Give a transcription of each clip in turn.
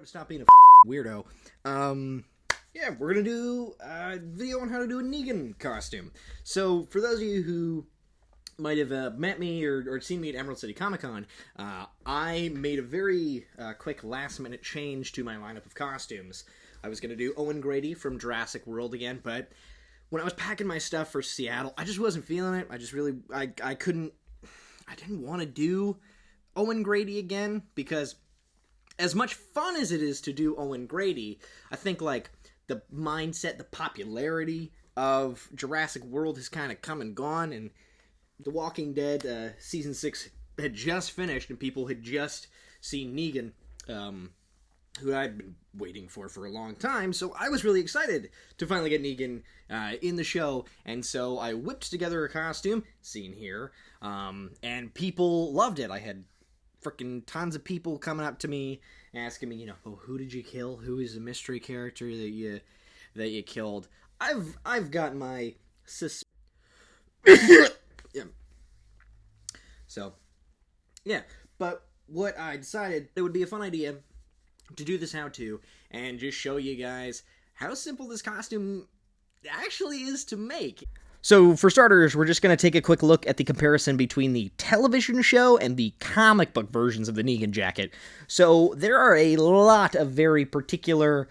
Stop being a weirdo. Yeah, we're gonna do a video on how to do a Negan costume. So, for those of you who might have met me or seen me at Emerald City Comic Con, I made a very quick last-minute change to my lineup of costumes. I was gonna do Owen Grady from Jurassic World again, but when I was packing my stuff for Seattle, I just wasn't feeling it. I didn't want to do Owen Grady again, because as much fun as it is to do Owen Grady, I think, like, the mindset, the popularity of Jurassic World has kind of come and gone, and The Walking Dead Season 6 had just finished, and people had just seen Negan, who I'd been waiting for a long time, so I was really excited to finally get Negan in the show, and so I whipped together a costume, seen here, and people loved it. I had freaking tons of people coming up to me asking me, oh, who did you kill? Who is the mystery character that you killed? I've got my yeah. So, yeah. But what I decided, it would be a fun idea to do this how-to and just show you guys how simple this costume actually is to make. So, for starters, we're just going to take a quick look at the comparison between the television show and the comic book versions of the Negan jacket. So, there are a lot of very particular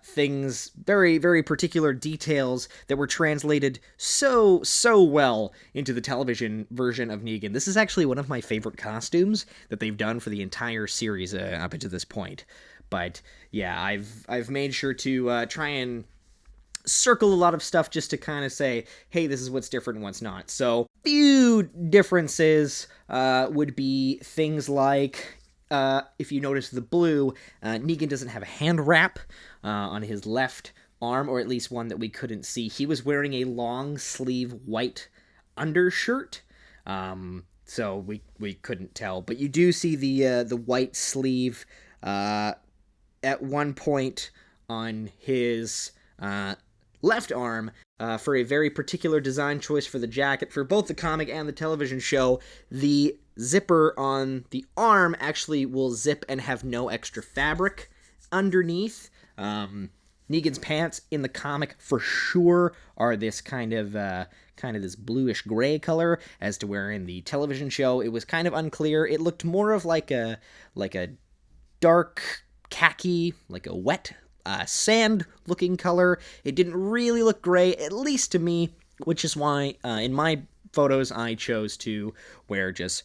things, very, very particular details that were translated so well into the television version of Negan. This is actually one of my favorite costumes that they've done for the entire series up until this point. But, yeah, I've made sure to try and circle a lot of stuff just to kind of say, hey, this is what's different and what's not. So, few differences would be things like, if you notice the blue, Negan doesn't have a hand wrap on his left arm, or at least one that we couldn't see. He was wearing a long sleeve white undershirt, so we couldn't tell. But you do see the white sleeve at one point on his left arm, for a very particular design choice for the jacket. For both the comic and the television show, the zipper on the arm actually will zip and have no extra fabric underneath. Negan's pants in the comic for sure are this kind of this bluish gray color, as to where in the television show it was kind of unclear. It looked more of like a dark khaki, like a wet sand-looking color. It didn't really look gray, at least to me, which is why in my photos I chose to wear just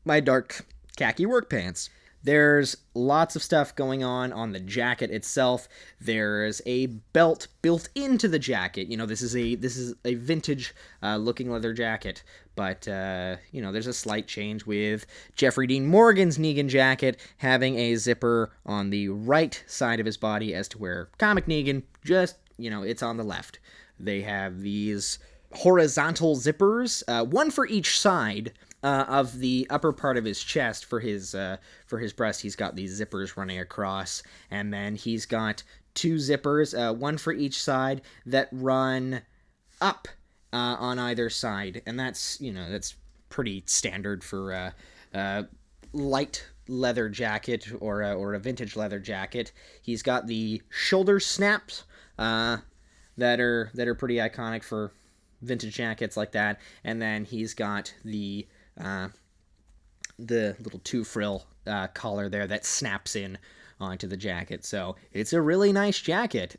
my dark khaki work pants. There's lots of stuff going on the jacket itself. There's a belt built into the jacket. This is a vintage looking leather jacket, but there's a slight change with Jeffrey Dean Morgan's Negan jacket having a zipper on the right side of his body, as to where comic Negan just, it's on the left. They have these horizontal zippers, one for each side of the upper part of his chest. For his breast, he's got these zippers running across, and then he's got two zippers, one for each side, that run up on either side, and that's pretty standard for a light leather jacket or a vintage leather jacket. He's got the shoulder snaps that are pretty iconic for vintage jackets like that, and then he's got the little two-frill collar there that snaps in onto the jacket. So it's a really nice jacket.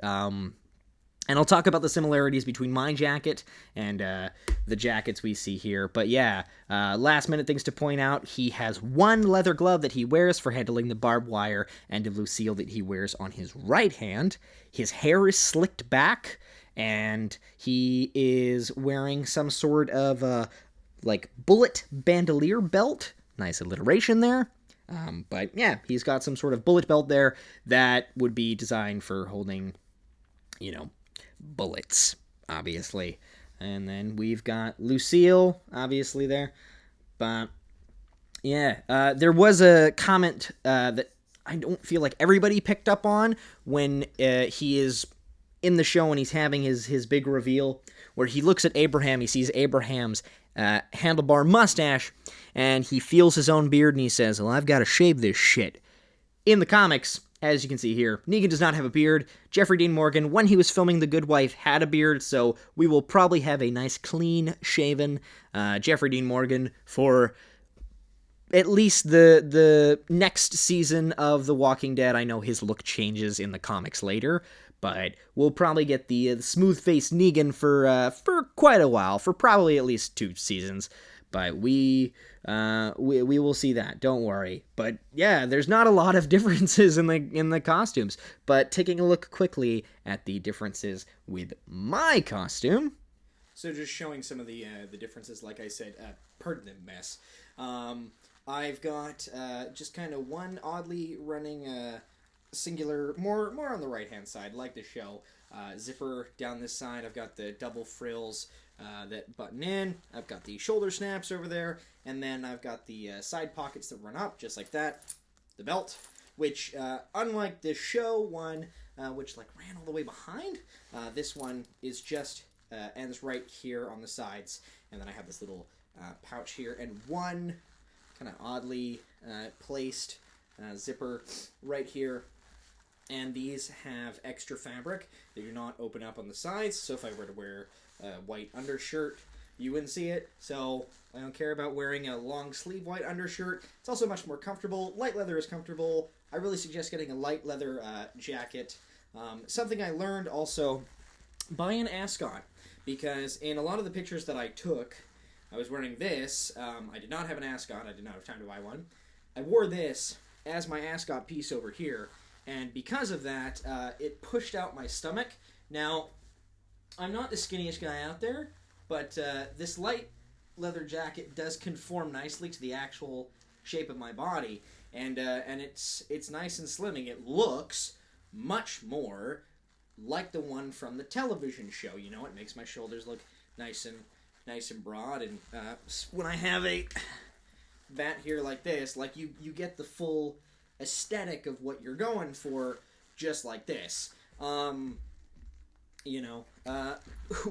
And I'll talk about the similarities between my jacket and the jackets we see here. But yeah, last-minute things to point out. He has one leather glove that he wears for handling the barbed wire end of Lucille that he wears on his right hand. His hair is slicked back, and he is wearing some sort of bullet bandolier belt. Nice alliteration there. But yeah, he's got some sort of bullet belt there that would be designed for holding, bullets, obviously. And then we've got Lucille, obviously, there. But yeah, there was a comment that I don't feel like everybody picked up on when he is in the show and he's having his big reveal, where he looks at Abraham, he sees Abraham's handlebar mustache, and he feels his own beard, and he says, well, I've got to shave this shit. In the comics, as you can see here, Negan does not have a beard. Jeffrey Dean Morgan, when he was filming The Good Wife, had a beard, so we will probably have a nice, clean-shaven Jeffrey Dean Morgan for at least the next season of The Walking Dead. I know his look changes in the comics later, but we'll probably get the smooth-faced Negan for quite a while, for probably at least 2 seasons. But we will see that. Don't worry. But yeah, there's not a lot of differences in the costumes. But taking a look quickly at the differences with my costume. So just showing some of the differences. Like I said, pertinent mess. I've got just kind of one oddly running singular, more on the right hand side, like the show. Zipper down this side. I've got the double frills that button in. I've got the shoulder snaps over there, and then I've got the side pockets that run up just like that. The belt, which unlike the show one, which like ran all the way behind, this one is just ends right here on the sides, and then I have this little pouch here and one kind of oddly placed zipper right here. And these have extra fabric. They do not open up on the sides, so if I were to wear a white undershirt, you wouldn't see it. So I don't care about wearing a long sleeve white undershirt. It's also much more comfortable. Light leather is comfortable. I really suggest getting a light leather jacket. Something I learned also, buy an ascot, because in a lot of the pictures that I took, I was wearing this. I did not have an ascot. I did not have time to buy one. I wore this as my ascot piece over here. And because of that, it pushed out my stomach. Now, I'm not the skinniest guy out there, but this light leather jacket does conform nicely to the actual shape of my body, and it's nice and slimming. It looks much more like the one from the television show. You know, it makes my shoulders look nice and broad, and when I have a bat here like this, like you get the full aesthetic of what you're going for just like this. You know,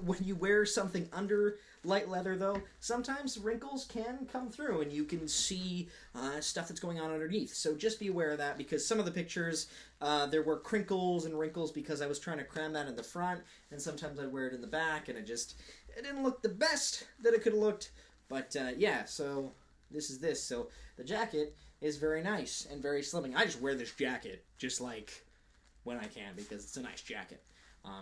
when you wear something under light leather, though, sometimes wrinkles can come through and you can see stuff that's going on underneath. So just be aware of that, because some of the pictures, there were crinkles and wrinkles because I was trying to cram that in the front, and sometimes I'd wear it in the back, and it didn't look the best that it could have looked. But yeah, so this is this. So the jacket is very nice and very slimming. I just wear this jacket just like when I can, because it's a nice jacket.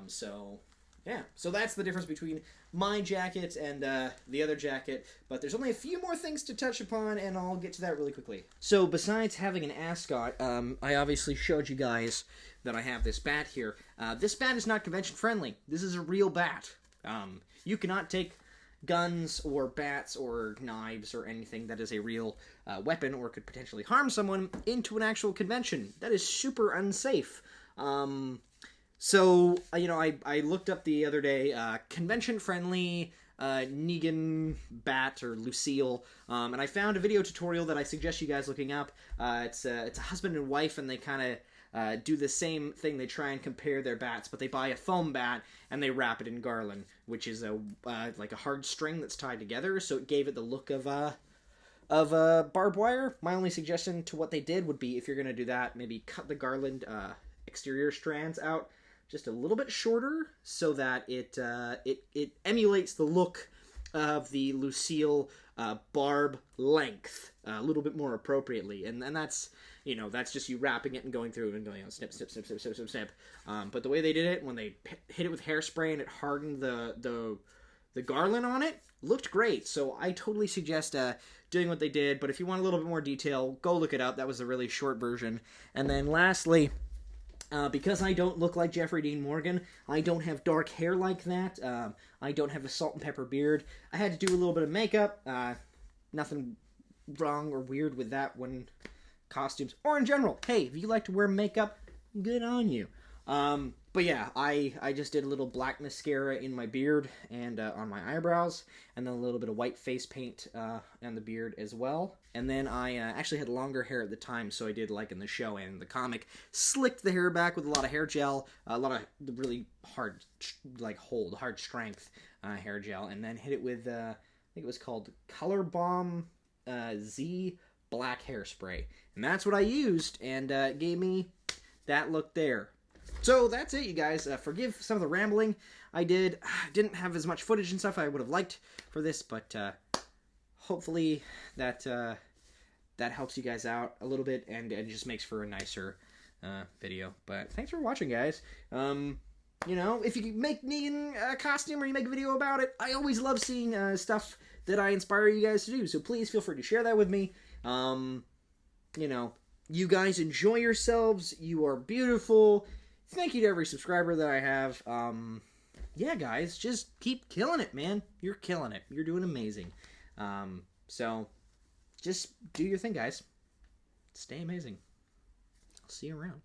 So yeah, so that's the difference between my jacket and the other jacket, but there's only a few more things to touch upon, and I'll get to that really quickly. So besides having an ascot, I obviously showed you guys that I have this bat here. This bat is not convention friendly. This is a real bat. You cannot take guns or bats or knives or anything that is a real weapon or could potentially harm someone into an actual convention. That is super unsafe. So, you know, I looked up the other day, convention-friendly Negan bat or Lucille, and I found a video tutorial that I suggest you guys looking up. It's a husband and wife, and they kind of do the same thing. They try and compare their bats, but they buy a foam bat and they wrap it in garland, which is like a hard string that's tied together. So it gave it the look of barbed wire. My only suggestion to what they did would be, if you're gonna do that, maybe cut the garland exterior strands out just a little bit shorter, so that it emulates the look of the Lucille barb length a little bit more appropriately, and that's, you know, that's just you wrapping it and going through and going, snip, snip, snip, snip, snip, snip, snip. But the way they did it, when they hit it with hairspray and it hardened the garland on it, looked great. So I totally suggest doing what they did. But if you want a little bit more detail, go look it up. That was a really short version. And then lastly, because I don't look like Jeffrey Dean Morgan, I don't have dark hair like that, I don't have a salt and pepper beard, I had to do a little bit of makeup. Nothing wrong or weird with that when costumes, or in general. Hey, if you like to wear makeup, good on you. But yeah, I just did a little black mascara in my beard and on my eyebrows, and then a little bit of white face paint on the beard as well. And then I actually had longer hair at the time, so I did, like in the show and the comic, slicked the hair back with a lot of hair gel, a lot of really hard, like hard strength hair gel, and then hit it with, I think it was called Color Bomb Z black hairspray. And that's what I used, and it gave me that look there. So that's it, you guys. Forgive some of the rambling I did. Didn't have as much footage and stuff I would have liked for this, but hopefully that that helps you guys out a little bit, and it just makes for a nicer video. But thanks for watching, guys. You know, if you make Negan a costume or you make a video about it, I always love seeing stuff that I inspire you guys to do. So please feel free to share that with me. You know, you guys enjoy yourselves. You are beautiful. Thank you to every subscriber that I have. Yeah, guys, just keep killing it, man. You're killing it. You're doing amazing. So just do your thing, guys. Stay amazing. I'll see you around.